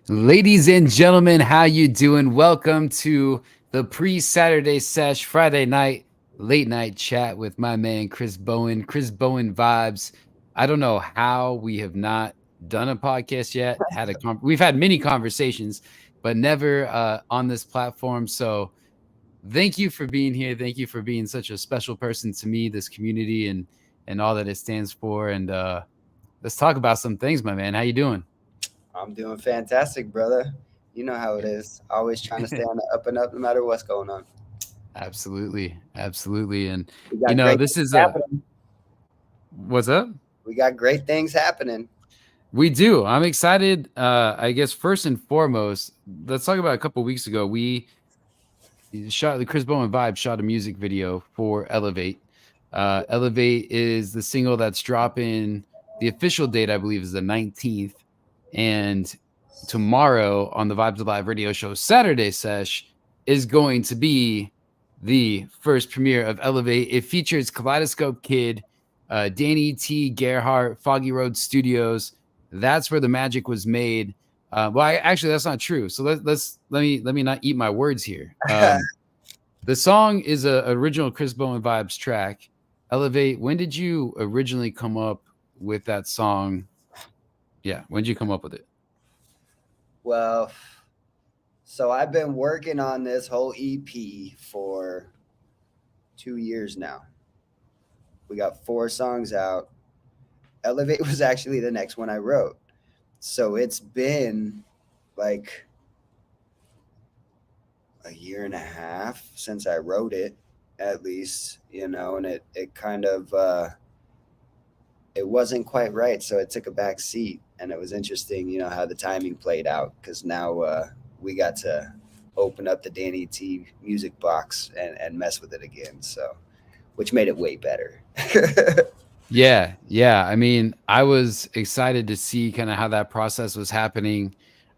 Ladies and gentlemen, how you doing? Welcome to the pre-Saturday sesh Friday night late night chat with my man Chris Bowen. Chris Bowen vibes. I don't know how we have not done a podcast yet. We've had many conversations, but never on this platform. So thank you for being here. Thank you for being such a special person to me, this community, and all that it stands for. And let's talk about some things, my man. How you doing? I'm doing fantastic, brother. You know how it is. Always trying to stay on the up and up no matter what's going on. Absolutely, absolutely, and We got great this things is a happening. what's up? We got great things happening. We do. I'm excited. I guess first and foremost, let's talk about a couple weeks ago. We shot the Chris Bowen Vibe shot a music video for Elovate. Elevate is the single that's dropping. The official date, I believe, is the 19th, and tomorrow on the Vibes Alive radio show Saturday Sesh is going to be the first premiere of Elevate. It features Kaleidoscope Kid, Danny T. Gerhardt, Foggy Road Studios. That's where the magic was made. Actually, that's not true. So let me not eat my words here. The song is a original Chris Bowen vibes track. Elevate. When did you originally come up with that song? Yeah, when did you come up with it? Well, so I've been working on this whole EP for 2 years now. We got 4 songs out. Elevate was actually the next one I wrote. So it's been like a year and a half since I wrote it, at least, and it kind of it wasn't quite right, so it took a back seat, and it was interesting, how the timing played out because now we got to open up the Danny T music box and mess with it again, so which made it way better. Yeah, yeah. I mean, I was excited to see kind of how that process was happening,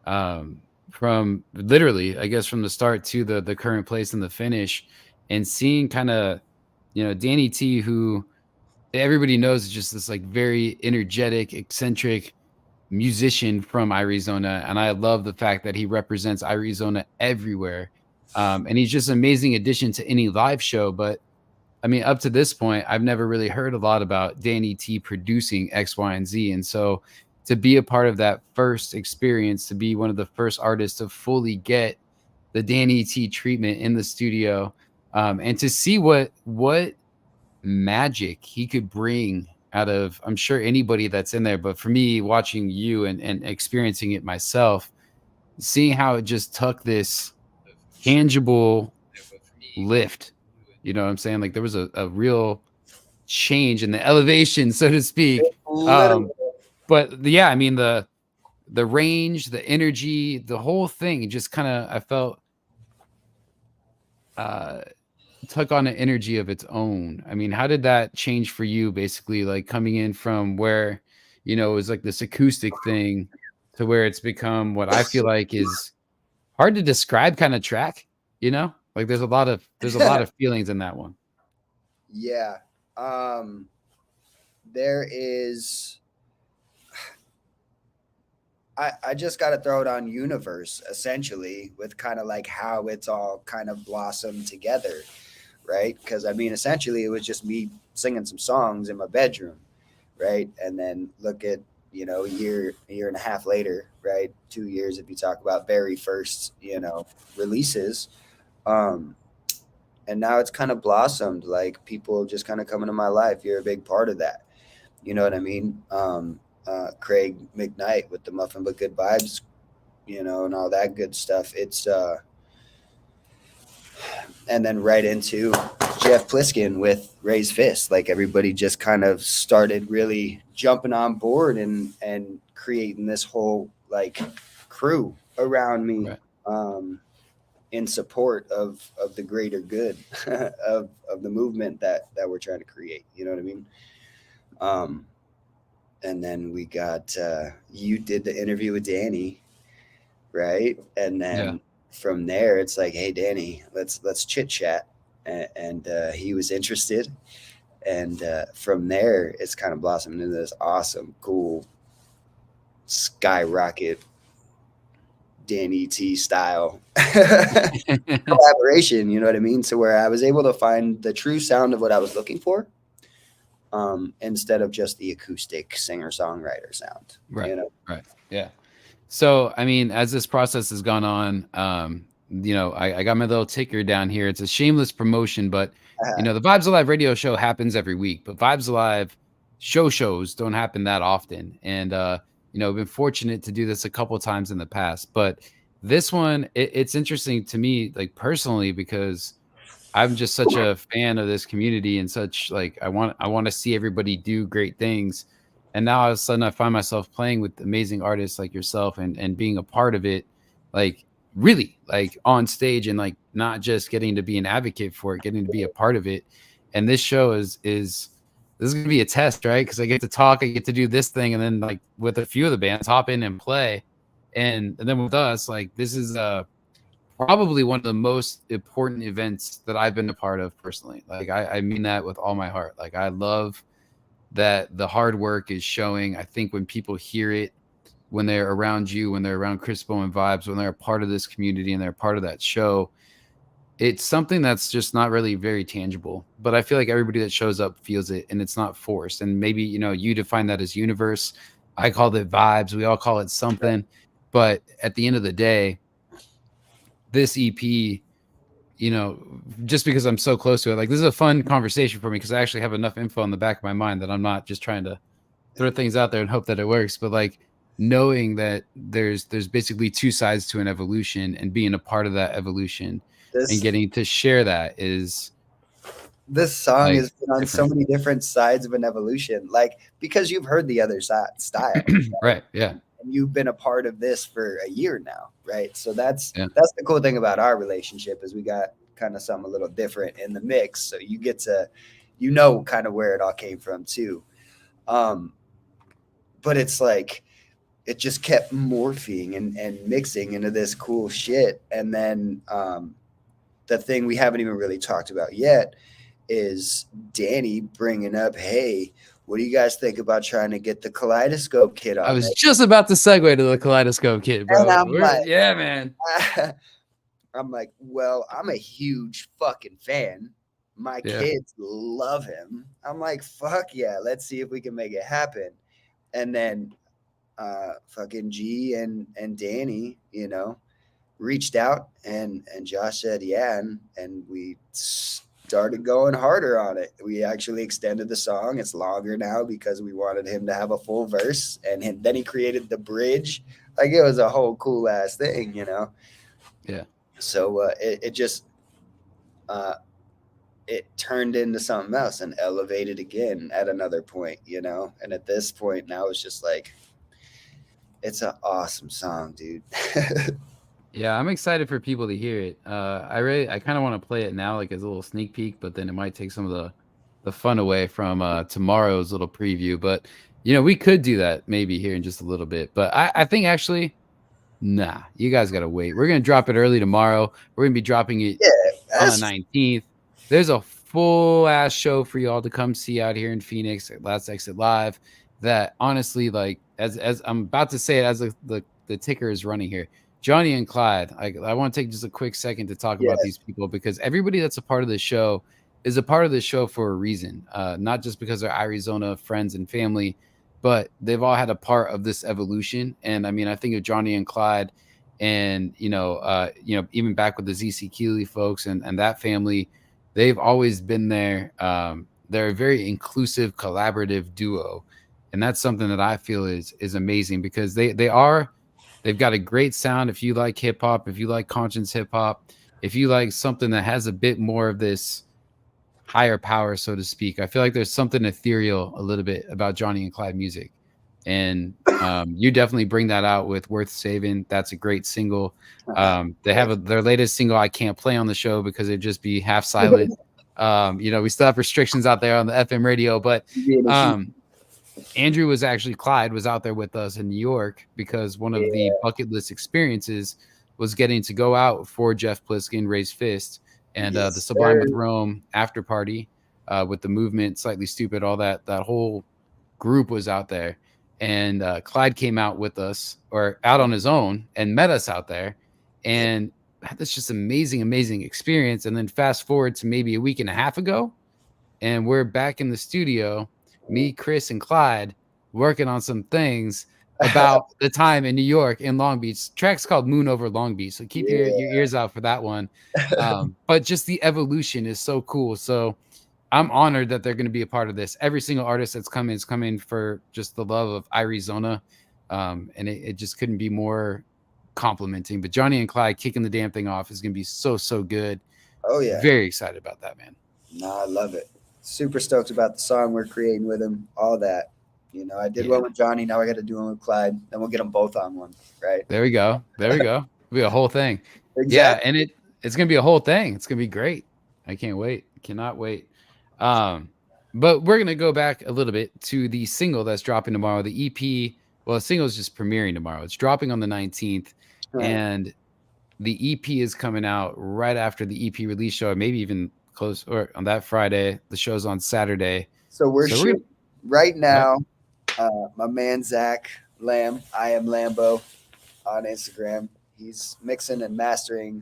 from literally, I guess, from the start to the current place and the finish, and seeing kind of, Danny T, who everybody knows is just this like very energetic, eccentric musician from Arizona, and I love the fact that he represents Arizona everywhere. And he's just an amazing addition to any live show, but I mean, up to this point, I've never really heard a lot about Danny T producing X, Y, and Z. And so to be a part of that first experience, to be one of the first artists to fully get the Danny T treatment in the studio, and to see what magic he could bring out of, I'm sure, anybody that's in there. But for me, watching you and experiencing it myself, seeing how it just took this tangible lift. You know what I'm saying? Like there was a real change in the elevation, so to speak. Literally. But yeah, I mean the range, the energy, the whole thing just kind of I felt uh took on an energy of its own. I mean, how did that change for you basically, like coming in from where, it was like this acoustic thing to where it's become what I feel like is hard to describe kind of track, you know? Like there's a lot of feelings in that one. Yeah. Um, there is. I just got to throw it on universe essentially with kind of like how it's all kind of blossomed together, right? Because I mean, essentially, it was just me singing some songs in my bedroom, right? And then look at a year and a half later, right? 2 years if you talk about very first releases, um, and now it's kind of blossomed. Like people just kind of come into my life. You're a big part of that. You know what I mean? Craig McKnight with the Muffin but Good Vibes, and all that good stuff. It's and then right into Jeff Pliskin with Raised Fist. Like everybody just kind of started really jumping on board and creating this whole like crew around me, Right. um, in support of the greater good of the movement that we're trying to create. You know what I mean? Um, and then we got you did the interview with Danny, right? And Yeah. then from there, it's like, hey, Danny, let's chit chat, and he was interested, and from there, it's kind of blossomed into this awesome, cool skyrocket Danny T style collaboration, you know what I mean? So where I was able to find the true sound of what I was looking for, instead of just the acoustic singer-songwriter sound, Right. you know? Right. Yeah. So, I mean, as this process has gone on, I got my little ticker down here. It's a shameless promotion, but Uh, the Vibes Alive radio show happens every week, but Vibes Alive shows don't happen that often. And I've been fortunate to do this a couple times in the past, but this one, it's interesting to me, like personally, because I'm just such a fan of this community and such like I want to see everybody do great things. And now all of a sudden I find myself playing with amazing artists like yourself and being a part of it, like really like on stage and like not just getting to be an advocate for it, getting to be a part of it. And this show is this is gonna be a test, right? Because I get to talk, I get to do this thing, and then like with a few of the bands, hop in and play. And then with us, like this is probably one of the most important events that I've been a part of personally. Like I mean that with all my heart. Like I love that the hard work is showing. I think when people hear it, when they're around you, when they're around Chris Bowen vibes, when they're a part of this community and they're part of that show, it's something that's just not really very tangible. But I feel like everybody that shows up feels it and it's not forced. And maybe, you define that as universe. I call it vibes. We all call it something. But at the end of the day, this EP, just because I'm so close to it, like this is a fun conversation for me because I actually have enough info in the back of my mind that I'm not just trying to throw things out there and hope that it works. But like knowing that there's basically two sides to an evolution and being a part of that evolution and getting to share that is this song like, has been on so many different sides of an evolution, like because you've heard the other side style, right? Yeah. And you've been a part of this for a year now, right? So that's Yeah. that's the cool thing about our relationship is we got kind of something a little different in the mix. So you get to, kind of where it all came from too. But it's like it just kept morphing and mixing into this cool shit. And then the thing we haven't even really talked about yet is Danny bringing up, hey, what do you guys think about trying to get the Kaleidoscope Kid on? I was just about to segue to the Kaleidoscope Kid, bro. And I'm like, yeah, man. I'm like, well, I'm a huge fucking fan. My kids love him. I'm like, fuck yeah, let's see if we can make it happen. And then fucking G and Danny, reached out and Josh said, yeah, and we started going harder on it. We actually extended the song. It's longer now because we wanted him to have a full verse, and then he created the bridge. Like it was a whole cool ass thing, Yeah. So it just it turned into something else and elevated again at another point, And at this point now it's just like it's an awesome song, dude. Yeah, I'm excited for people to hear it. I kind of want to play it now, like as a little sneak peek, but then it might take some of the fun away from tomorrow's little preview. But we could do that maybe here in just a little bit. But I think actually, nah, you guys gotta wait. We're gonna drop it early tomorrow. We're gonna be dropping it on the 19th. There's a full ass show for y'all to come see out here in Phoenix at Last Exit Live. That honestly, like as I'm about to say it, as the ticker is running here. Johnny and Clyde, I want to take just a quick second to talk about these people because everybody that's a part of the show is a part of the show for a reason, not just because they're Arizona friends and family, but they've all had a part of this evolution. And I mean, I think of Johnny and Clyde and, even back with the ZC Keeley folks and that family, they've always been there. They're a very inclusive, collaborative duo. And that's something that I feel is amazing because they've got a great sound. If you like hip hop, if you like conscious hip hop, if you like something that has a bit more of this higher power, so to speak, I feel like there's something ethereal a little bit about Johnny and Clyde music. And you definitely bring that out with Worth Saving. That's a great single. They have their latest single I can't play on the show because it'd just be half silent. We still have restrictions out there on the FM radio, but Clyde was out there with us in New York because one of the bucket list experiences was getting to go out for Jeff Pliskin, Raise Fist, and the Sublime with Rome after party with the movement, Slightly Stupid, all that whole group was out there. and Clyde came out with us, or out on his own, and met us out there, Yeah. and had this just amazing experience. And then fast forward to maybe a week and a half ago, and we're back in the studio, me, Chris, and Clyde, working on some things about the time in New York, in Long Beach. Track's called Moon Over Long Beach, so keep your Yeah. ears out for that one. But just the evolution is so cool. So I'm honored that they're going to be a part of this. Every single artist that's coming is coming for just the love of Arizona, and it just couldn't be more complimenting. But Johnny and Clyde kicking the damn thing off is going to be so good. Oh yeah. Very excited about that, man. No, I love it. Super stoked about the song we're creating with him. All that. You know, I did Yeah. one with Johnny. Now I got to do one with Clyde. Then we'll get them both on one. Right. There we go. There we go. It'll be a whole thing. Yeah, Exactly. and it's gonna be a whole thing. It's gonna be great. I can't wait. Cannot wait. Um, but we're gonna go back a little bit to the single that's dropping tomorrow. The EP. Well, the single is just premiering tomorrow. It's dropping on the 19th, Right. and the EP is coming out right after the EP release show, or maybe even close, or on that Friday. The show's on Saturday. So we're So we're shooting gonna. right Yep. now. My man Zach Lamb, I am Lambo on Instagram. He's mixing and mastering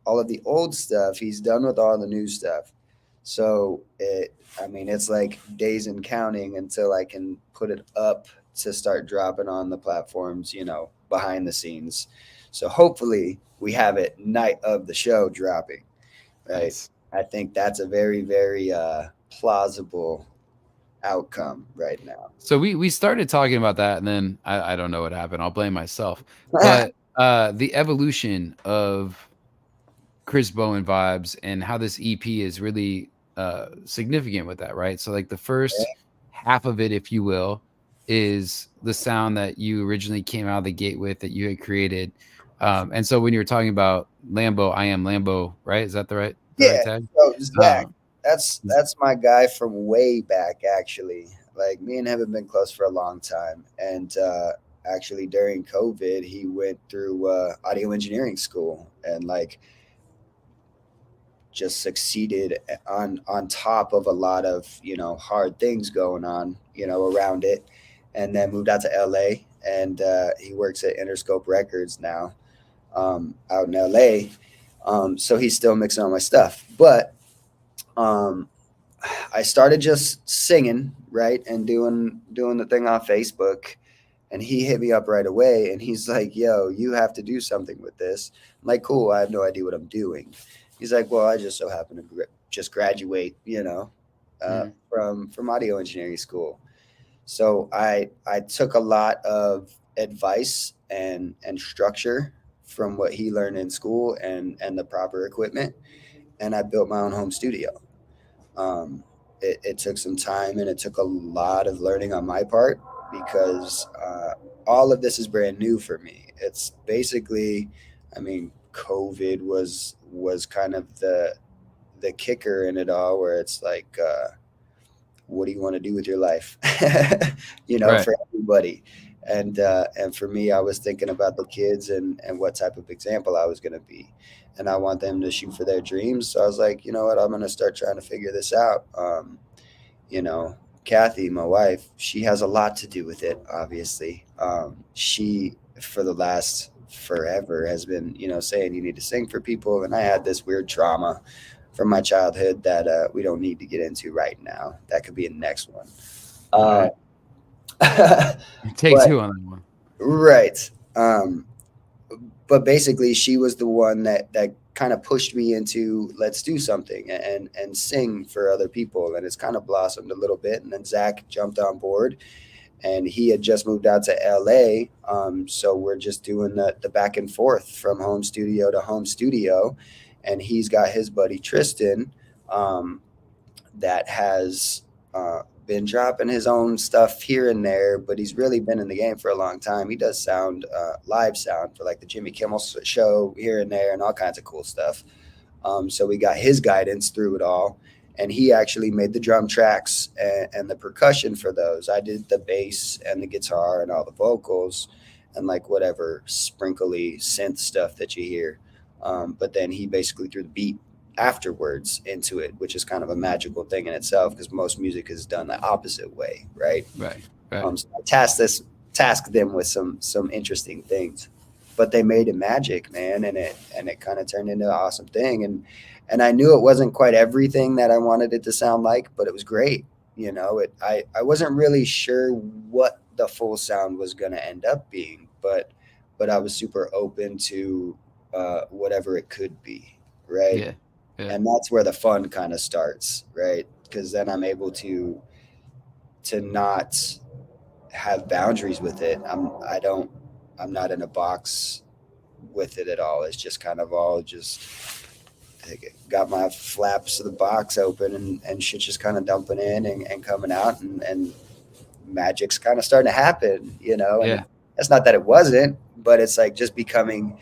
all of the old stuff. He's done with all the new stuff. So I mean, it's like days and counting until I can put it up to start dropping on the platforms, behind the scenes. So hopefully we have it night of the show dropping, right? Nice. I think that's a very, very plausible outcome right now. So we started talking about that, and then I don't know what happened. I'll blame myself. But the evolution of Chris Bowen vibes and how this EP is really significant with that, right? So like the first half of it, if you will, is the sound that you originally came out of the gate with, that you had created. And so when you were talking about Lambo, I am Lambo, right? Is that the right Yeah. tag? So Zach, Um, that's my guy from way back actually. Like me and him have been close for a long time. And actually during COVID he went through audio engineering school and like just succeeded on top of a lot of, hard things going on, around it. And then moved out to LA and he works at Interscope Records now, out in LA. So he's still mixing all my stuff. But um, I started just singing, right, and doing the thing on Facebook, and he hit me up right away, and he's like, "Yo, you have to do something with this." I'm like, "Cool, I have no idea what I'm doing." He's like, "Well, I just so happen to just graduate, mhm. from audio engineering school." So I took a lot of advice and structure from what he learned in school and the proper equipment, and I built my own home studio. It took some time and it took a lot of learning on my part because all of this is brand new for me. It's basically, I mean, COVID was kind of the kicker in it all, where it's like, what do you want to do with your life? Right. For everybody. And for me, I was thinking about the kids and what type of example I was going to be. And I want them to shoot for their dreams. So I was like, you know what, I'm going to start trying to figure this out. You know, Kathy, my wife, she has a lot to do with it, obviously. She, for the last forever, has been, saying you need to sing for people. And I had this weird trauma from my childhood that we don't need to get into right now. That could be a next one. All Uh, right. Take but two on that one. right. But basically, she was the one that kind of pushed me into let's do something and sing for other people, and it's kind of blossomed a little bit. And then Zach jumped on board, and he had just moved out to LA. So we're just doing the back and forth from home studio to home studio, and he's got his buddy Tristan, um, that has been dropping his own stuff here and there, but he's really been in the game for a long time. He does sound, live sound for like the Jimmy Kimmel show here and there, and all kinds of cool stuff. So we got his guidance through it all. And he actually made the drum tracks and the percussion for those. I did the bass and the guitar and all the vocals and like whatever sprinkly synth stuff that you hear. But then he basically threw the beat afterwards into it, which is kind of a magical thing in itself because most music is done the opposite way, right? Right. Right. So I tasked this task them with some interesting things. But they made it magic, man, and it kind of turned into an awesome thing. And I knew it wasn't quite everything that I wanted it to sound like, but it was great. You know, I wasn't really sure what the full sound was going to end up being, but I was super open to whatever it could be, right? Yeah. Yeah. And that's where the fun kind of starts, right? Because then I'm able to not have boundaries with it. I'm not in a box with it at all. It's just kind of all just got my flaps of the box open, and shit's just kind of dumping in and coming out, and magic's kind of starting to happen, you know. And Yeah. it's not that it wasn't, but it's like just becoming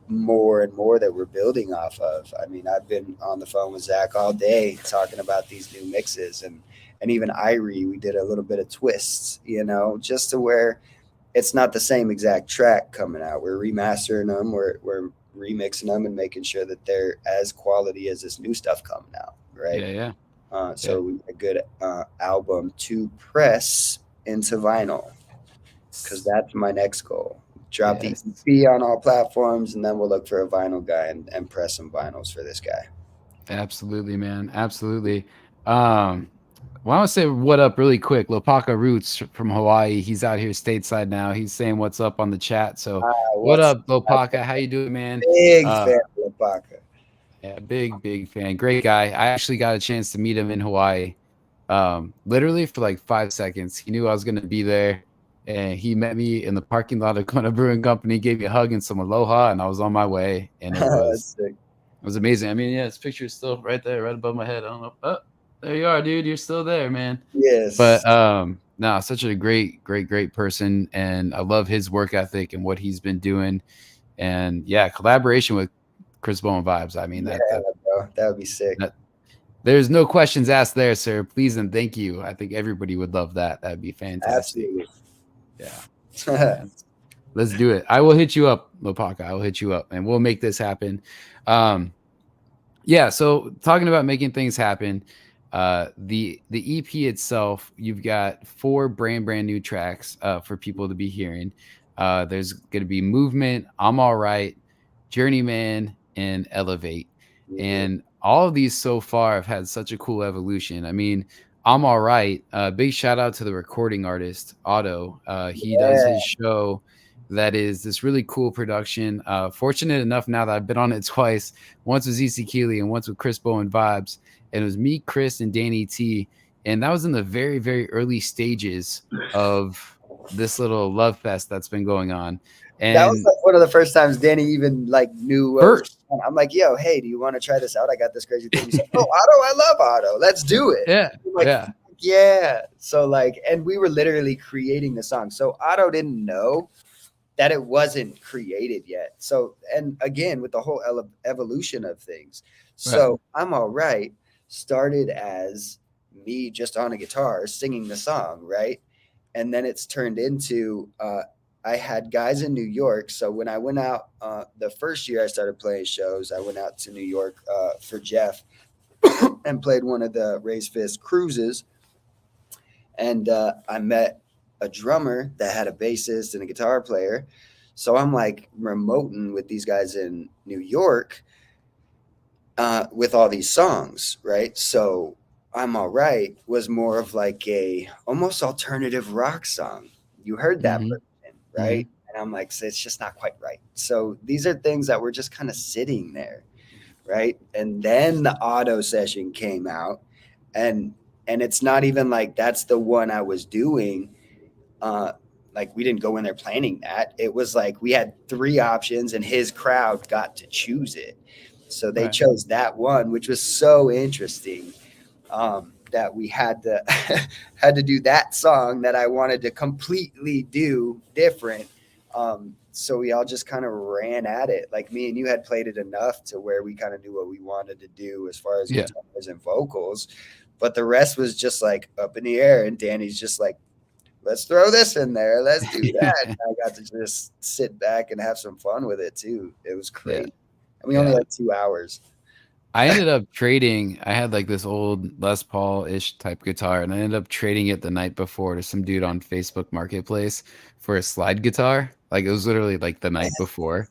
more and more that we're building off of. I mean, I've been on the phone with Zach all day talking about these new mixes, and even Irie, we did a little bit of twists, you know, just to where it's not the same exact track coming out. We're remastering them, we're remixing them, and making sure that they're as quality as this new stuff coming out, right? Yeah. Yeah. So we a good album to press into vinyl, because that's my next goal. Drop Yes. the EP on all platforms, and then we'll look for a vinyl guy and press some vinyls for this guy. Absolutely, man. Absolutely. Well, I want to say what up really quick. Lopaka Roots from Hawaii. He's out here stateside now. He's saying what's up on the chat. So, what What's up, Lopaka? How you doing, man? big fan of Lopaka? Yeah, big fan. Great guy. I actually got a chance to meet him in Hawaii. Literally for like 5 seconds. He knew I was gonna be there, and he met me in the parking lot of Kona Brewing Company, gave me a hug and some aloha, and I was on my way. And That's sick. it was amazing. I mean, yeah, this picture is still right there, right above my head. I don't know. Oh, there you are, dude. You're still there, man. Yes. But no, such a great person, and I love his work ethic and what he's been doing. And yeah, collaboration with Chris Bowen vibes. I mean, bro, that would be sick. There's no questions asked there, sir. Please and thank you. I think everybody would love that. That'd be fantastic. Absolutely. Yeah. Let's do it. I will hit you up, Lopaka. I will hit you up, and we'll make this happen. Yeah. So talking about making things happen, the EP itself, you've got 4 brand new tracks for people to be hearing. There's going to be Movement, I'm All Right, Journeyman, and Elevate. And all of these so far have had such a cool evolution. I mean, I'm All Right. Big shout out to the recording artist, Otto. He does his show that is this really cool production. Fortunate enough now that I've been on it twice. Once with ZC Keeley and once with Chris Bowen Vibes. And it was me, Chris, and Danny T. And that was in the very, very early stages of this little love fest that's been going on. And that was like one of the first times Danny even like knew. First. I'm like, yo, hey, do you want to try this out? I got this crazy thing. He's like, oh, Otto, I love Otto. Let's do it. Yeah. Like, yeah. Yeah. So like, and we were literally creating the song. So Otto didn't know that it wasn't created yet. So, and again, with the whole evolution of things. So I'm All Right started as me just on a guitar singing the song, right? And then it's turned into, I had guys in New York. So when I went out, the first year I started playing shows, I went out to New York for Jeff and played one of the Raise Fist cruises. And I met a drummer that had a bassist and a guitar player. So I'm like remoting with these guys in New York with all these songs, right? So I'm All Right was more of like a almost alternative rock song. You heard that version, right? And I'm like, so it's just not quite right. So these are things that were just kind of sitting there, right? And then the Otto session came out, and it's not even like that's the one I was doing. Like we didn't go in there planning that. It was like we had 3 options and his crowd got to choose it. So they chose that one, which was so interesting that we had to had to do that song that I wanted to completely do different. So we all just kind of ran at it. Like me and you had played it enough to where we kind of knew what we wanted to do as far as guitars and vocals. But the rest was just like up in the air. And Danny's just like, let's throw this in there. Let's do that. I got to just sit back and have some fun with it too. It was great. And we only had 2 hours. I ended up trading. I had like this old Les Paul-ish type guitar, and I ended up trading it the night before to some dude on Facebook Marketplace for a slide guitar. Like it was literally like the night before.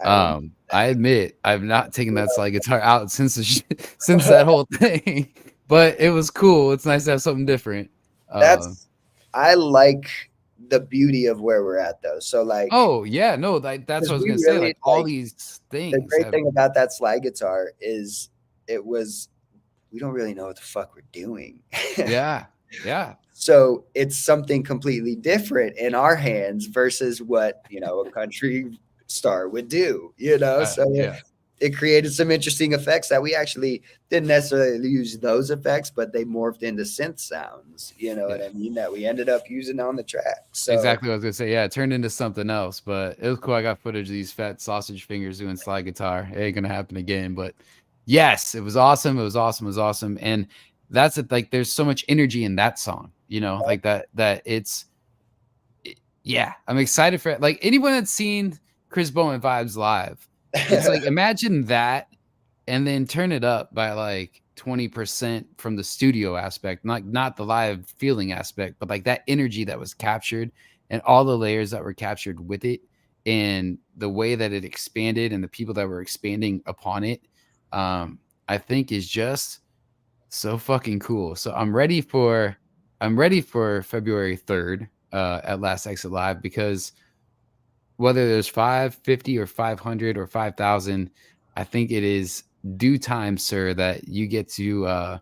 I remember I that. admit I've not taken that slide guitar out since since that whole thing, but it was cool. It's nice to have something different. Um, That's I like the beauty of where we're at though. So like, oh yeah, no, that's what because I was we gonna say. really Like all like these the things great have, thing about that slide guitar is it was we don't really know what the fuck we're doing. yeah, yeah, So it's something completely different in our hands versus what, a country star would do. So yeah. it created some interesting effects that we actually didn't necessarily use those effects, but they morphed into synth sounds, you know what Yeah. I mean, that we ended up using on the track. So Exactly what I was gonna say. Yeah, it turned into something else, but it was cool. I got footage of these fat sausage fingers doing slide guitar. It ain't gonna happen again, but yes, it was awesome. It was awesome. It was awesome. And that's it. Like, there's so much energy in that song, like that yeah, I'm excited for it. Like anyone that's seen Chris Bowen vibes live, it's like imagine that and then turn it up by like 20% from the studio aspect, not the live feeling aspect, but like that energy that was captured and all the layers that were captured with it and the way that it expanded and the people that were expanding upon it, I think is just so fucking cool. So I'm ready for February 3rd at Last Exit Live, because whether there's 550 or 500 or 5,000, I think it is due time, sir, that you get to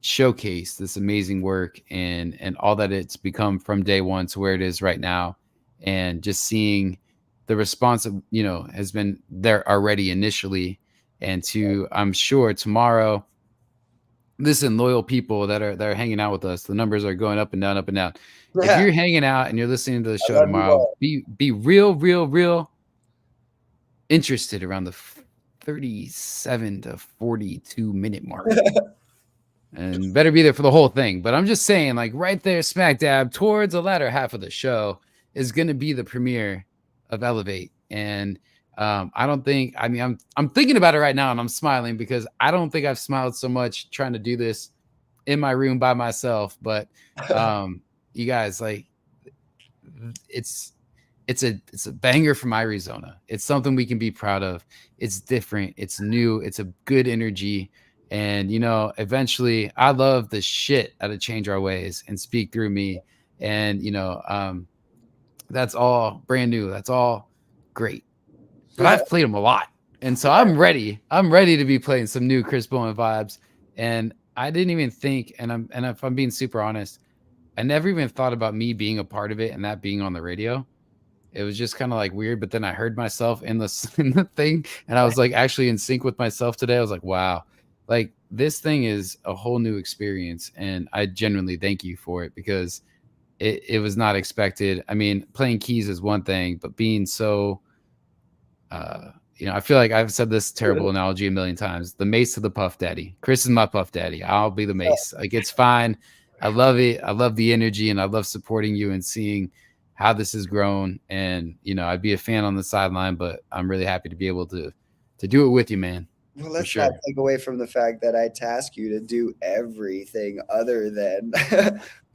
showcase this amazing work and all that it's become from day one to where it is right now, and just seeing the response of, has been there already initially, and to, I'm sure tomorrow, listen, loyal people that are hanging out with us, the numbers are going up and down, up and down. If yeah, you're hanging out and you're listening to the I show love you tomorrow, all. be real interested around the 37 to 42 minute mark, and better be there for the whole thing. But I'm just saying, like right there, smack dab towards the latter half of the show is going to be the premiere of Elevate. And I don't think, I mean, I'm thinking about it right now and I'm smiling because I don't think I've smiled so much trying to do this in my room by myself. But you guys, like, it's it's a banger from Arizona. It's something we can be proud of. It's different. It's new. It's a good energy. And eventually, I love the shit out of Change Our Ways and Speak Through Me. And that's all brand new. That's all great. But I've played them a lot, and so I'm ready. I'm ready to be playing some new Chris Bowen vibes. And I didn't even think, and if I'm being super honest, I never even thought about me being a part of it and that being on the radio. It was just kind of like weird, but then I heard myself in the in the thing, and I was like actually in sync with myself today. I was like, wow, like this thing is a whole new experience, and I genuinely thank you for it, because it was not expected. I mean, playing keys is one thing, but being so I feel like I've said this terrible analogy a million times. The mace to the puff daddy. Chris is my puff daddy. I'll be the mace. Like, it's fine. I love it. I love the energy, and I love supporting you and seeing how this has grown. And I'd be a fan on the sideline, but I'm really happy to be able to do it with you, man. Well, For let's not sure. take away from the fact that I task you to do everything other than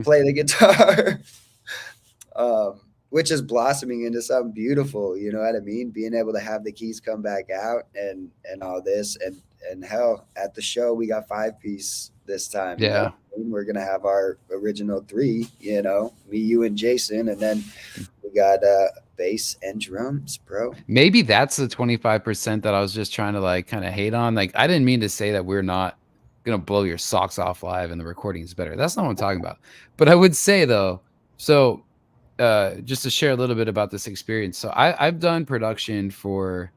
play the guitar. Which is blossoming into something beautiful. You know what I mean? Being able to have the keys come back out and all this, and hell, at the show we got 5-piece this time. You know what Yeah. I mean? We're gonna have our original 3. Me, you, and Jason, and then we got bass and drums, bro. Maybe that's the 25% that I was just trying to like kind of hate on. Like, I didn't mean to say that we're not gonna blow your socks off live and the recording is better. That's not what I'm talking about. But I would say though, so just to share a little bit about this experience. So I've done production for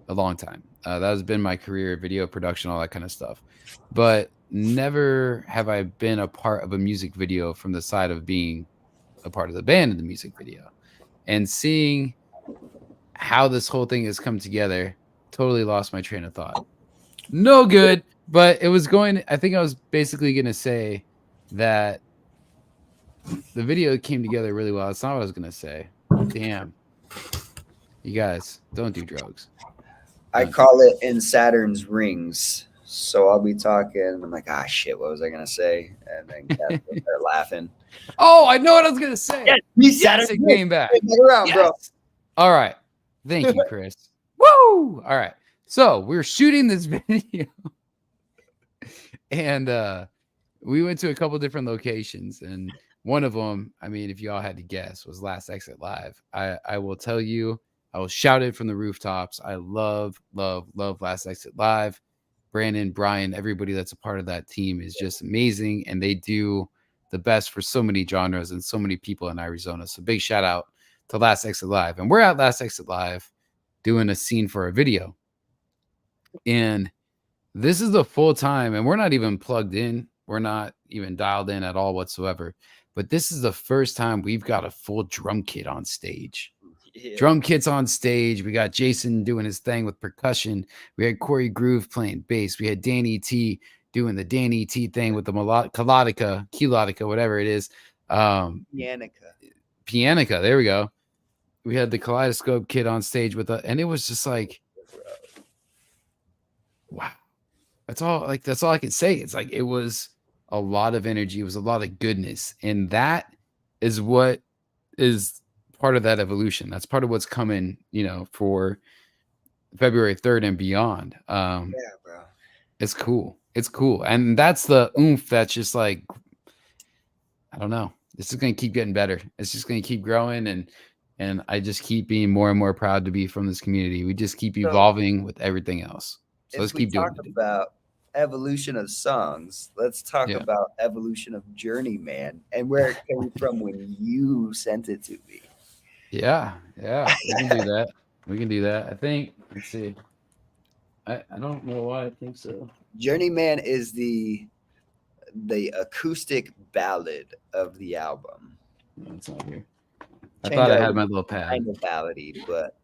a long time. That has been my career, video production, all that kind of stuff. But never have I been a part of a music video from the side of being a part of the band in the music video, and seeing how this whole thing has come together. Totally lost my train of thought. No good, but it was going. I think I was basically going to say that the video came together really well. That's not what I was going to say. Damn. You guys, don't do drugs. I call it in Saturn's rings. So I'll be talking. I'm like, shit, what was I gonna say? And then Kat will start laughing. Oh, I know what I was gonna say. Yes, it came back. Around, bro. All right. Thank you, Chris. Woo! All right. So we're shooting this video, and we went to a couple different locations, and one of them, I mean, if you all had to guess, was Last Exit Live. I will tell you, I will shout it from the rooftops. I love Last Exit Live. Brandon, Brian, everybody that's a part of that team is just amazing, and they do the best for so many genres and so many people in Arizona. So big shout out to Last Exit Live. And we're at Last Exit Live doing a scene for a video. And this is the full time, and we're not even plugged in. We're not even dialed in at all whatsoever. But this is the first time we've got a full drum kit on stage. Yeah. Drum kits on stage. We got Jason doing his thing with percussion. We had Corey Groove playing bass. We had Danny T doing the Danny T thing with the Kaleidoscope, whatever it is. Pianica. There we go. We had the Kaleidoscope Kid on stage with us, and it was just like, wow. That's all I can say. It's like, it was a lot of energy. It was a lot of goodness. And that is what is part of that evolution. That's part of what's coming, for February 3rd and beyond. Yeah, bro. It's cool. It's cool. And that's the oomph that's just like, I don't know. This is going to keep getting better. It's just going to keep growing. And I just keep being more and more proud to be from this community. We just keep evolving with everything else. So let's keep doing it. About evolution of songs, let's talk about evolution of Journeyman and where it came from when you sent it to me. Yeah, we can do that. We can do that. I think, let's see. I don't know why I think so. Journeyman is the acoustic ballad of the album. No, it's not here. I thought I had my little pad. Kind of ballady, but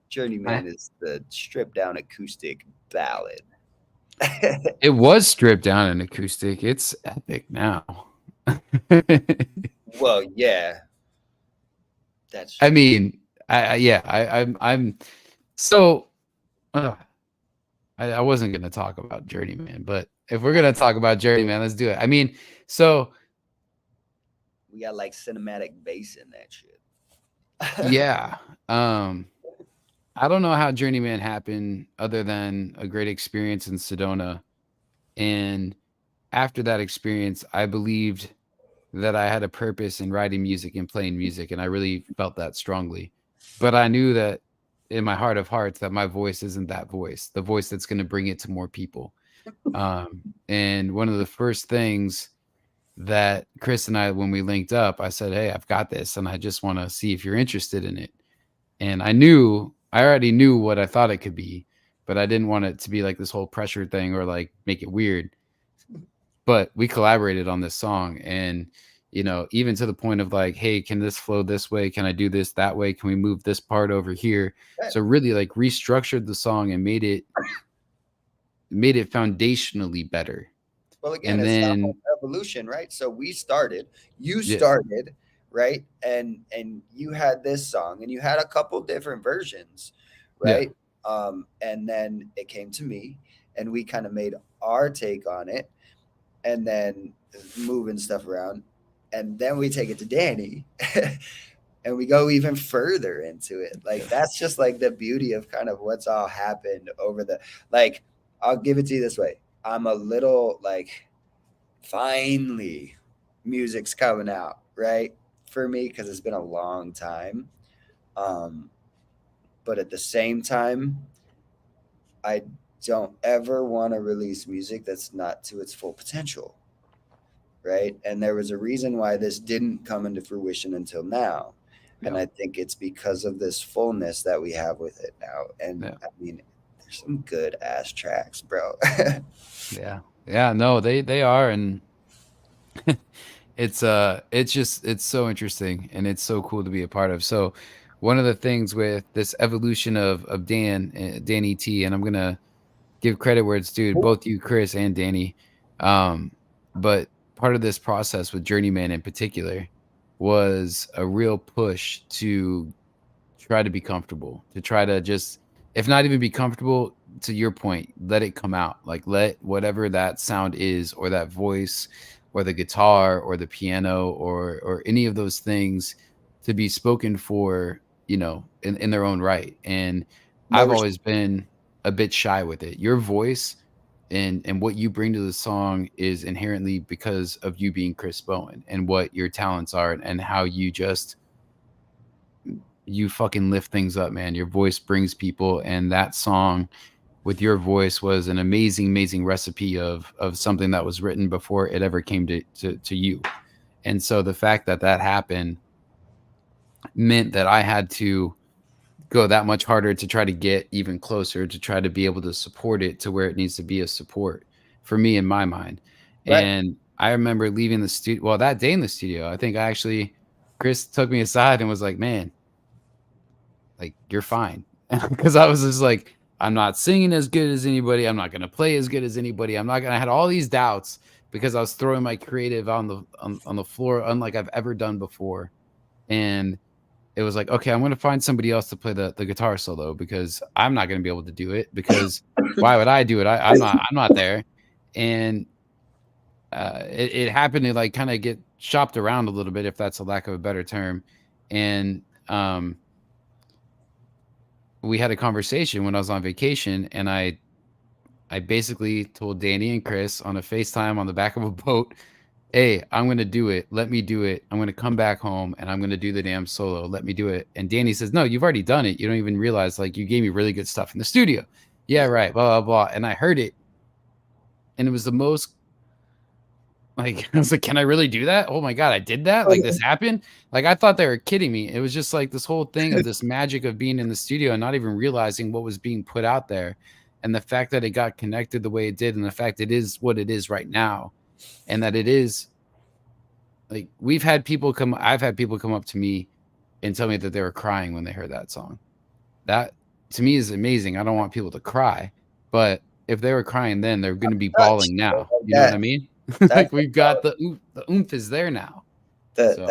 Journeyman is the stripped down acoustic ballad. It was stripped down in acoustic. It's epic now. Well, yeah. That's true. I mean, I'm so I wasn't gonna talk about Journeyman, but if we're gonna talk about Journeyman, let's do it. I mean, so we got like cinematic bass in that shit. Yeah. I don't know how Journeyman happened other than a great experience in Sedona. And after that experience, I believed that I had a purpose in writing music and playing music. And I really felt that strongly. But I knew that in my heart of hearts that my voice isn't that voice, the voice that's going to bring it to more people. And one of the first things that Chris and I, when we linked up, I said, hey, I've got this. And I just want to see if you're interested in it. And I already knew what I thought it could be, but I didn't want it to be like this whole pressure thing or like make it weird. But we collaborated on this song, and even to the point of like, hey, can this flow this way? Can I do this that way? Can we move this part over here? So really like restructured the song and made it foundationally better. Well, again, and then evolution, right? So we started, you started, right? And you had this song and you had a couple different versions, right? Yeah. And then it came to me and we kind of made our take on it and then moving stuff around. And then we take it to Danny and we go even further into it. Like, that's just like the beauty of kind of what's all happened over like, I'll give it to you this way. I'm a little like, finally music's coming out, right? For me, because it's been a long time. But at the same time, I don't ever want to release music that's not to its full potential, right? And there was a reason why this didn't come into fruition until now. Yeah. And I think it's because of this fullness that we have with it now. And I mean, there's some good ass tracks, bro. Yeah, no, they are. And it's so interesting and it's so cool to be a part of. So one of the things with this evolution of Danny T, and I'm going to give credit where it's due, both you, Chris, and Danny. But part of this process with Journeyman in particular was a real push to try to be comfortable, to try to just if not even be comfortable, to your point, let it come out. Like let whatever that sound is, or that voice, or the guitar, or the piano, or any of those things, to be spoken for, in their own right. And I've Never. always been a bit shy with it. Your voice and what you bring to the song is inherently because of you being Chris Bowen, and what your talents are, and how you fucking lift things up, man. Your voice brings people, and that song with your voice was an amazing, amazing recipe of something that was written before it ever came to you. And so the fact that that happened meant that I had to go that much harder to try to get even closer, to try to be able to support it to where it needs to be a support for me in my mind. Right. And I remember leaving the studio. Well, that day in the studio, I think Chris took me aside and was like, "Man, like you're fine," because I was just like, "I'm not singing as good as anybody. I'm not gonna play as good as anybody. I'm not gonna." I had all these doubts because I was throwing my creative on the floor, unlike I've ever done before. And it was like, okay, I'm gonna find somebody else to play the guitar solo, because I'm not gonna be able to do it, because why would I do it? I'm not there. And it happened to like kind of get shopped around a little bit, if that's a lack of a better term. And we had a conversation when I was on vacation, and I basically told Danny and Chris on a FaceTime on the back of a boat, "Hey, I'm gonna do it. Let me do it. I'm gonna come back home and I'm gonna do the damn solo. Let me do it." And Danny says, "No, you've already done it. You don't even realize, like, you gave me really good stuff in the studio." Yeah, right. Blah blah blah. And I heard it, and it was the most like I was like, "Can I really do that? Oh my god, I did that! Like this happened!" Like I thought they were kidding me. It was just like this whole thing of this magic of being in the studio and not even realizing what was being put out there, and the fact that it got connected the way it did, and the fact it is what it is right now, and that it is like I've had people come up to me and tell me that they were crying when they heard that song. That to me is amazing. I don't want people to cry, but if they were crying then, they're going to be Touch bawling now. like You know what I that. mean? That's Like we've got the oomph is there now. the So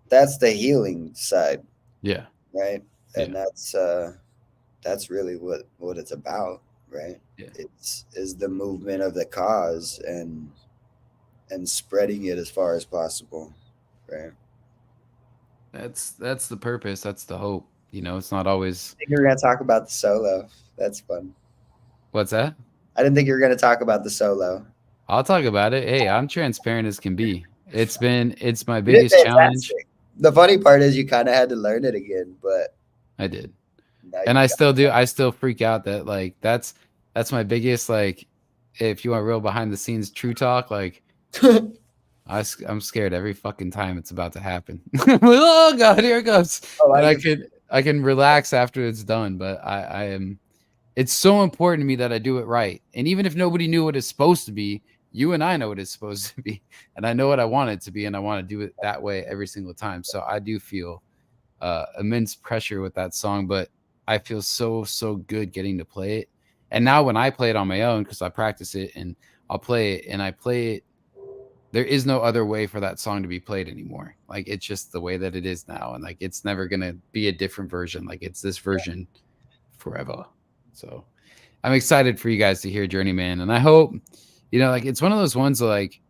that's the healing side, yeah, right? yeah, And that's really what it's about, right? yeah. It's is the movement of the cause and spreading it as far as possible, right? That's the purpose. That's the hope. It's not always. I think we are gonna talk about the solo. That's fun. What's that? I didn't think you were gonna talk about the solo. I'll talk about it. Hey, I'm transparent as can be. It's my You did biggest challenge. fantastic. The funny part is you kind of had to learn it again, but I did. now And you I got still do. I still freak out that like that's my biggest like if you want real behind the scenes true talk, like it. I'm scared every fucking time it's about to happen. Oh god, here it goes. Oh, And I I can. could I can relax after it's done, but I am it's so important to me that I do it right. And even if nobody knew what it's supposed to be, you and I know what it's supposed to be. And I know what I want it to be, and I want to do it that way every single time. So I do feel immense pressure with that song, but I feel so good getting to play it. And now when I play it on my own, because I practice it and I'll play it and I play it, there is no other way for that song to be played anymore. Like it's just the way that it is now, and like it's never gonna be a different version. Like it's this version forever. So I'm excited for you guys to hear Journeyman, and I hope like it's one of those ones that, like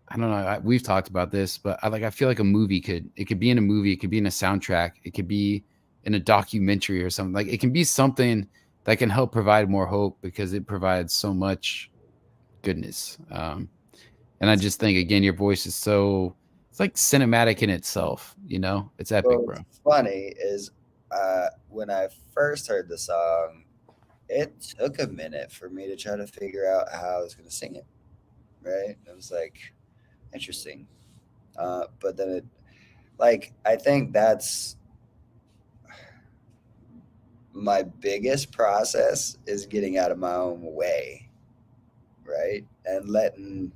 I don't know. We've talked about this, but I feel like a movie could be in a movie, it could be in a soundtrack, it could be in a documentary or something. Like it can be something that can help provide more hope, because it provides so much goodness. And I just think again, your voice is it's like cinematic in itself. It's epic, Well, bro. what's funny is when I first heard the song, it took a minute for me to try to figure out how I was going to sing it. Right? It was like interesting, but then I think that's my biggest process is getting out of my own way, right? And letting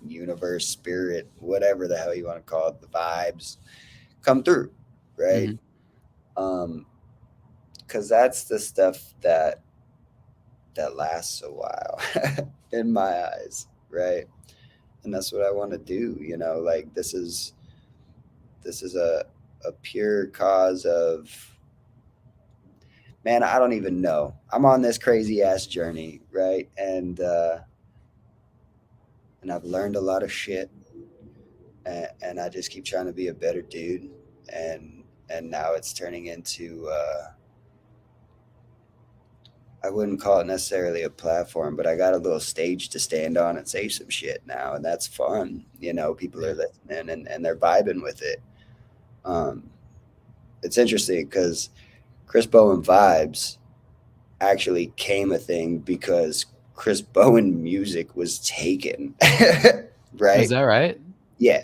universe, spirit, whatever the hell you want to call it, the vibes come through, right? Hmm. Um, because that's the stuff that lasts a while in my eyes, right? And that's what I want to do. Like this is a pure cause of man, I don't even know. I'm on this crazy ass journey, right? And I've learned a lot of shit, and I just keep trying to be a better dude, and and now it's turning into I wouldn't call it necessarily a platform, but I got a little stage to stand on and say some shit now, and that's fun. You know, people Yeah. are listening and they're vibing with it. Um, it's interesting because Chris Bowen vibes actually came a thing because Chris Bowen music was taken, Is right? that right? Yeah.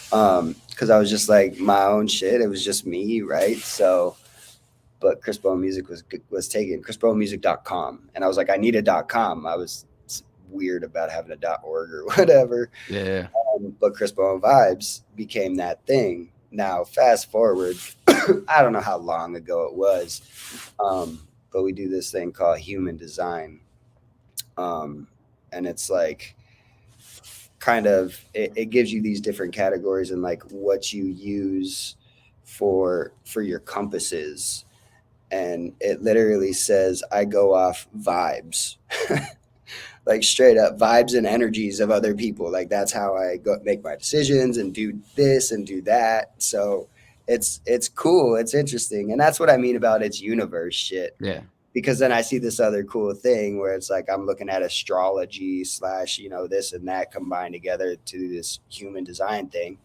Because I was just like my own shit. It was just me, right? So, but Chris Bowen music was taken. ChrisBowenmusic.com, and I was like, I need a .com. I was weird about having a .org or whatever. Yeah. But Chris Bowen vibes became that thing. Now, fast forward, I don't know how long ago it was, but we do this thing called human design, and it's like kind of it gives you these different categories and like what you use for your compasses, and it literally says I go off vibes. Like straight up vibes and energies of other people. Like that's how I go make my decisions and do this and do that. So it's cool, it's interesting, and that's what I mean about its universe shit. Yeah. Because then I see this other cool thing where it's like I'm looking at astrology slash this and that combined together to do this human design thing,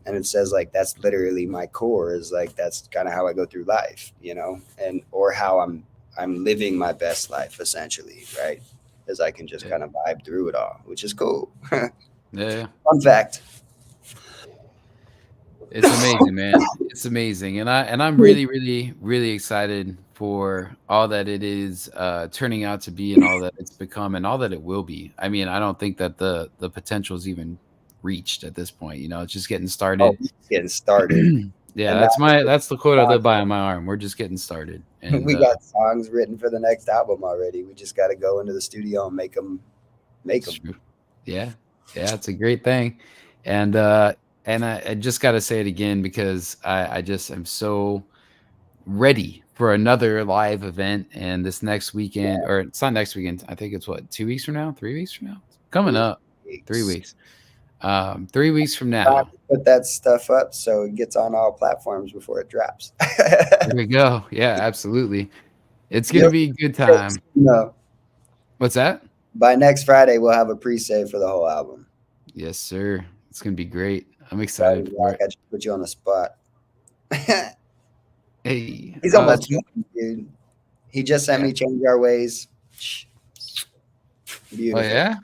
and it says like that's literally my core is like that's kind of how I go through life, and or how I'm living my best life essentially, right? As I can just Yeah. kind of vibe through it all, which is cool. Yeah. Fun fact. It's amazing, man. It's amazing. And I'm really, really, really excited for all that it is turning out to be and all that it's become and all that it will be. I mean, I don't think that the potential is even reached at this point. It's just getting Oh, started. getting started, Yeah, and that's the quote I live by on my arm. We're just getting started. And we got songs written for the next album already. We just got to go into the studio and make them. Make it's them. true. Yeah. Yeah, it's a great thing. And I just gotta say it again because I just am so ready for another live event. And this next weekend, or it's not next weekend, I think it's what, 2 weeks from now, 3 weeks from now? Coming 3 up. three weeks. weeks. 3 weeks from Time now. to put that stuff up so it gets on all platforms before it drops. There we go. Yeah, absolutely. It's gonna You'll be a good time. know. What's that? By next Friday, we'll have a pre-save for the whole album. Yes, sir. It's gonna be great. I'm Sorry, excited for Rock, it. I just put you on the spot. Hey, He's almost tom- done, dude. He just sent yeah. me Change Our Ways. Oh Beautiful. yeah.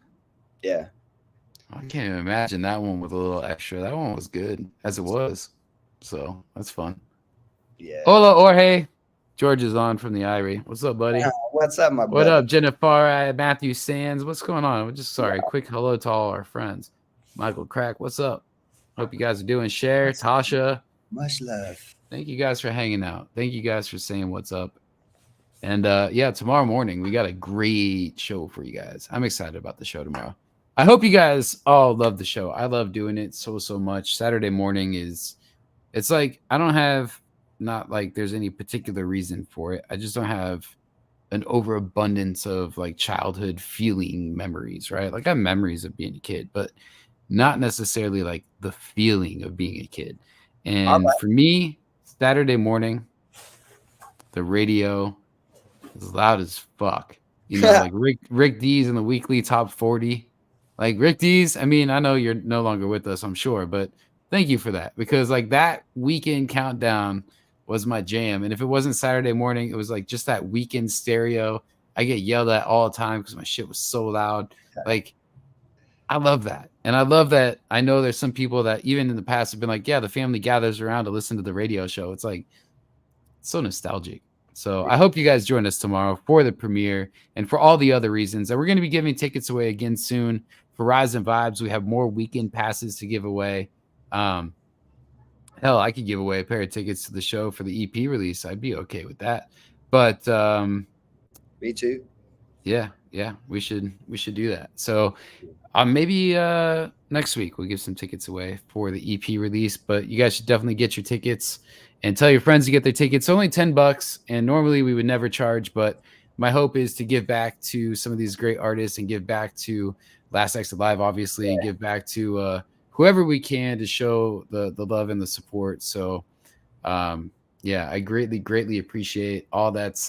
Yeah. I can't even imagine that one with a little extra. That one was good as it was. So that's fun. Yeah. Hola, Jorge. George is on from the Irie. What's up, buddy? What's up, my What brother? up, Jennifer? Matthew Sands. What's going on? We're just sorry. Quick hello to all our friends. Michael Crack. What's up? Hope you guys are doing. Share, Tasha. Much love. Thank you guys for hanging out. Thank you guys for saying what's up. And yeah, tomorrow morning we got a great show for you guys. I'm excited about the show tomorrow. I hope you guys all love the show. I love doing it so much. Saturday morning it's like I don't have not like there's any particular reason for it. I just don't have an overabundance of like childhood feeling memories, right? Like I have memories of being a kid, but not necessarily like the feeling of being a kid. All And right. for me, Saturday morning, the radio is loud as fuck. Like Rick D's in the weekly top 40. Like Rick D's, I mean, I know you're no longer with us, I'm sure, but thank you for that because like that weekend countdown was my jam. And if it wasn't Saturday morning, it was like just that weekend stereo. I get yelled at all the time because my shit was so loud. Like I love that. And I love that I know there's some people that even in the past have been like, yeah, the family gathers around to listen to the radio show. It's like it's so nostalgic. So I hope you guys join us tomorrow for the premiere and for all the other reasons. And we're going to be giving tickets away again soon for Rise and Vibes. We have more weekend passes to give away. Hell, I could give away a pair of tickets to the show for the EP release. I'd be okay with that. But Me too. yeah, we should do that. So maybe next week we'll give some tickets away for the EP release. But you guys should definitely get your tickets. and tell your friends to get their tickets. It's only $10, and normally we would never charge, but my hope is to give back to some of these great artists and give back to Last Exit Live, obviously, and give back to whoever we can to show the love and the support. So, yeah, I greatly appreciate all that's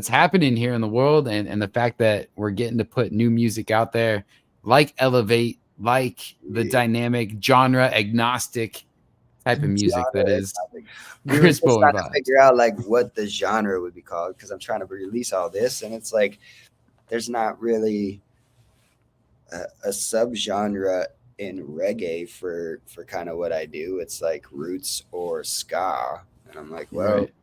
happening here in the world, and the fact that we're getting to put new music out there, like Elovate, like the dynamic genre agnostic type of music that is We were Chris just Bowen trying to vibes. figure out like what the genre would be called because I'm trying to release all this, and it's like there's not really a subgenre in reggae for kind of what I do. It's like roots or ska, and I'm like, well, Right.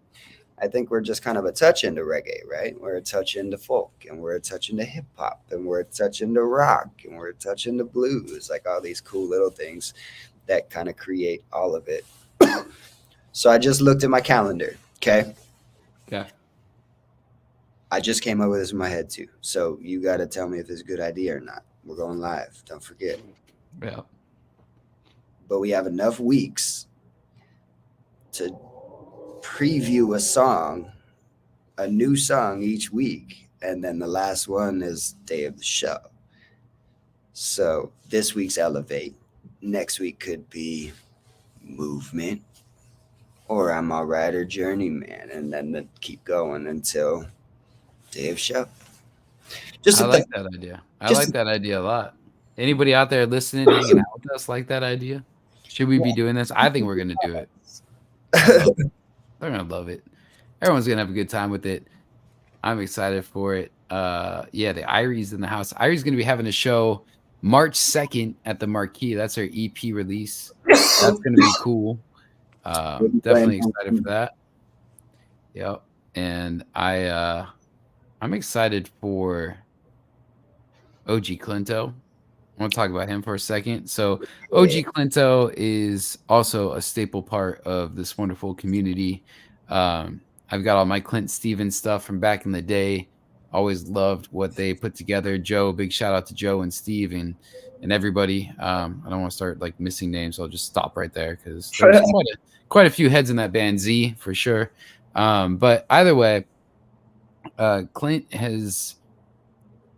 I think we're just kind of a touch into reggae, right? We're a touch into folk, and we're a touch into hip hop, and we're a touch into rock, and we're a touch into blues, like all these cool little things that kind of create all of it. So I just looked at my calendar. Okay. Yeah. I just came up with this in my head too. So you got to tell me if it's a good idea or not. We're going live. Don't forget. Yeah. But we have enough weeks to preview a song, a new song each week. And then the last one is day of the show. So this week's Elevate. Next week could be Movement or I'm All Right or Journeyman. And then keep going until day of show. Just I a like thought. that idea. I Just like that idea a lot. Anybody out there listening, hanging out with us, like that idea? Should we be doing this? I think we're gonna do it. I love it. They're gonna love it. Everyone's gonna have a good time with it. I'm excited for it. Yeah, the Irie's in the house. Irie's gonna be having a show March 2nd at the Marquee. That's her EP release. That's gonna be cool. Definitely excited for that. Yep. And I'm excited for OG Clinto. I want to talk about him for a second. So OG Clinto is also a staple part of this wonderful community. I've got all my Clint Stevens stuff from back in the day. Always loved what they put together. Joe, big shout out to Joe and Steve and everybody. I don't want to start like missing names, so I'll just stop right there because there's quite a few heads in that band, Z for sure. But either way, Clint has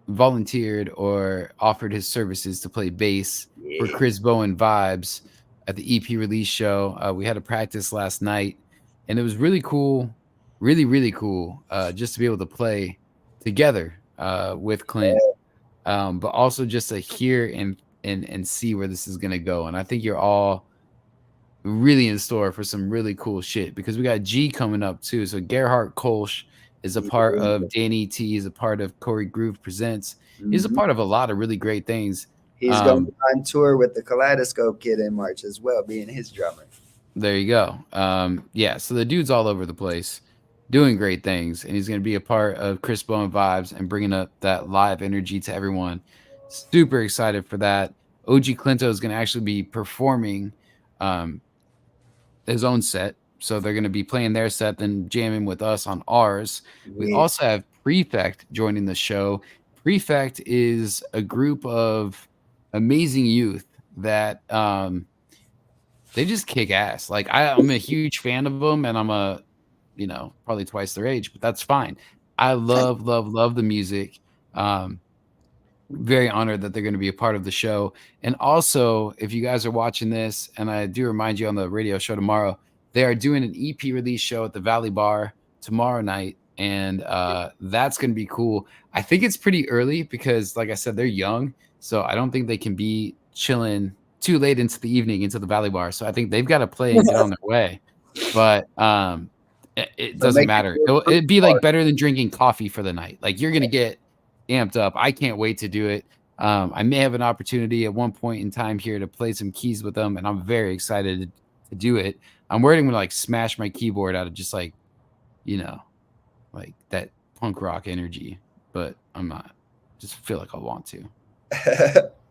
volunteered or offered his services to play bass for Chris Bowen Vibes at the EP release show. We had a practice last night, and it was really cool, really cool, just to be able to play together with Clint, but also just to hear and see where this is gonna go. And I think you're all really in store for some really cool shit because we got G coming up too. So Gerhard Kolsch is a part of Danny T, is a part of Corey Groove Presents. He's a part of a lot of really great things. He's going to be on tour with the Kaleidoscope Kid in March as well, being his drummer. There you go. Yeah, so the dude's all over the place doing great things, and he's going to be a part of Chris Bowen Vibes and bringing up that live energy to everyone. Super excited for that. OG Clinto is going to actually be performing his own set. So they're going to be playing their set, then jamming with us on ours. We also have Prefect joining the show. Prefect is a group of amazing youth that they just kick ass. Like I'm a huge fan of them, and I'm probably twice their age, but that's fine. I love the music. Very honored that they're going to be a part of the show. And also, if you guys are watching this, and I do remind you on the radio show tomorrow, they are doing an EP release show at the Valley Bar tomorrow night, and that's going to be cool. I think it's pretty early because, like I said, they're young, so I don't think they can be chilling too late into the evening into the Valley Bar. So I think they've got to play and get on their way. But it doesn't matter. It'd be like better than drinking coffee for the night. Like you're going to get amped up. I can't wait to do it. I may have an opportunity at one point in time here to play some keys with them, and I'm very excited to do it. I'm worried I'm gonna like smash my keyboard out of just like, like that punk rock energy, but I'm not. Just feel like I want to.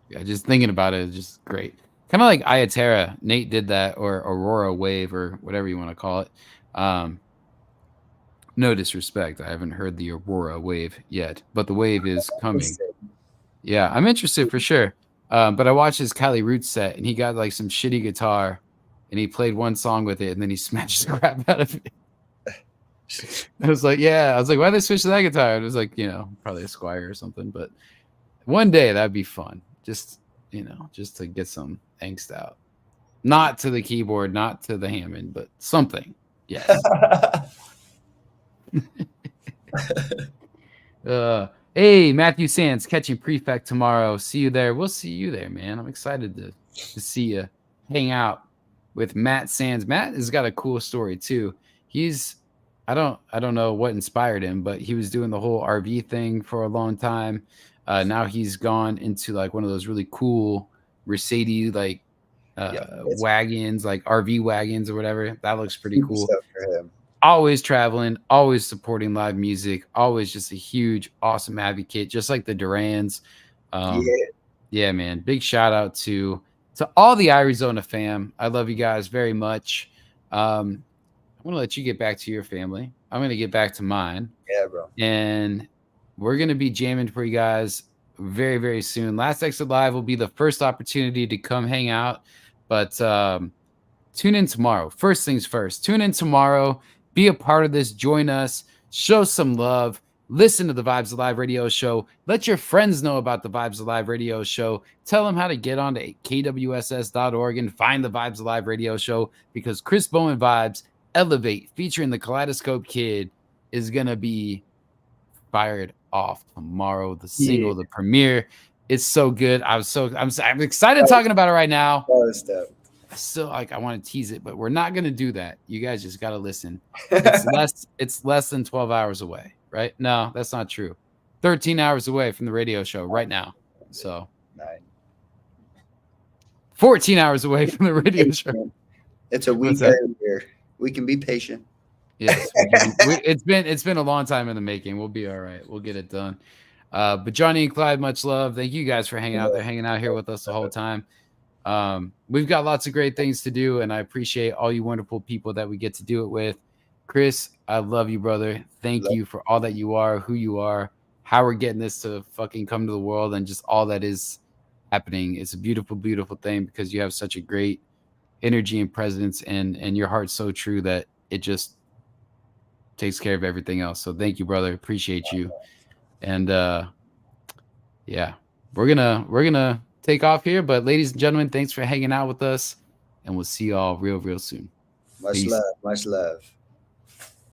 Yeah, just thinking about it is just great. Kind of like Ayaterra. Nate did that, or Aurora Wave, or whatever you want to call it. No disrespect, I haven't heard the Aurora Wave yet, but the wave is coming. Yeah, I'm interested for sure. But I watched his Cali Roots set, and he got like some shitty guitar and he played one song with it, and then he smashed the crap out of it. I was like, yeah. I was like, why did they switch to that guitar? It was like, probably a Squire or something. But one day that'd be fun. Just to get some angst out. Not to the keyboard, not to the Hammond, but something. Yes. Hey, Matthew Sands, catching Prefect tomorrow. See you there. We'll see you there, man. I'm excited to see you hang out with Matt Sands. Matt has got a cool story too. I don't know what inspired him, but he was doing the whole RV thing for a long time. Now he's gone into like one of those really cool Mercedes wagons, like RV wagons or whatever. That looks pretty cool. For him. Always traveling, always supporting live music, always just a huge, awesome advocate, just like the Durans. Yeah, man. Big shout out to all the Arizona fam. I love you guys very much. I'm gonna let you get back to your family. I'm gonna get back to mine. Yeah, bro. And we're gonna be jamming for you guys very, very soon. Last Exit Live will be the first opportunity to come hang out, but tune in tomorrow. First things first. Tune in tomorrow. Be a part of this. Join us. Show some love. Listen to the Vibes Alive radio show. Let your friends know about the Vibes Alive radio show. Tell them how to get on to KWSS.org and find the Vibes Alive radio show, because Chris Bowen Vibes Elovate featuring the Kaleidoscope Kid is going to be fired off tomorrow. The single, the premiere. It's so good. I'm excited talking about it right now. Still, like, I want to tease it, but we're not going to do that. You guys just got to listen. It's less than 12 hours away, right? No, that's not true. 13 hours away from the radio show right now. So 14 hours away from the radio show. It's a week earlier. We can be patient. Yes. It's been a long time in the making. We'll be all right. We'll get it done. But Johnny and Clyde, much love. Thank you guys for hanging out there, hanging out here with us the whole time. We've got lots of great things to do, and I appreciate all you wonderful people that we get to do it with. Chris, I love you, brother. Thank you for all that you are, who you are, how we're getting this to fucking come to the world, and just all that is happening. It's a beautiful, beautiful thing, because you have such a great energy and presence, and your heart's so true that it just takes care of everything else. So thank you, brother. Appreciate you. And yeah, we're gonna take off here. But ladies and gentlemen, thanks for hanging out with us, and we'll see y'all real soon. Much love.